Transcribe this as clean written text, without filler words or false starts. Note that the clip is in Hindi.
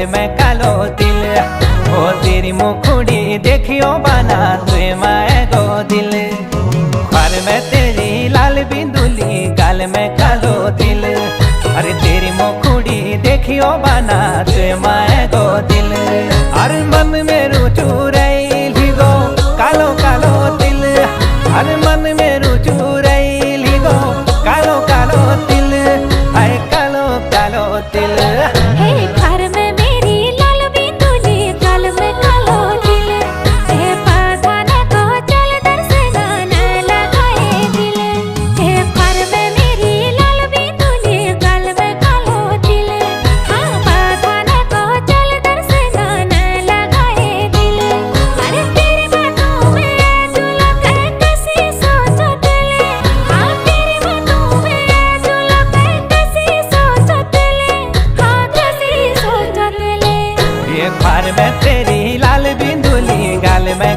गाल में कालो तिल। ओ तेरी मुखड़ी देखियो बना तुए माए गो दिल। ख्वार में तेरी लाल बिंदुली गाल में कालो तिल। अरे तेरी मुखड़ी देखियो बना तुए माए गो दिल। अरे मन में रुचु रही गो कालो कालो तिल। अरे मन में रुचु रही गो कालो कालो तिल। हाय कालो कालो तिल। हे ख्वार में मेरी लाल बिंदुली गाल में कालो तिल। हे पधाने को चल दर्शन न लगाए दिल। हे ख्वार में मेरी लाल बिंदुली गाल में कालो तिल। हाँ पधाने को चल दर्शन न लगाए दिल। अरे तेरी बातों में झुलक कैसी सोचत ले। हाँ तेरी बातों में झुलक कैसी सोचत ले। हाँ कैसी सोचत ले। ये ख्वार में तेरी लाल बिंदुली गाल में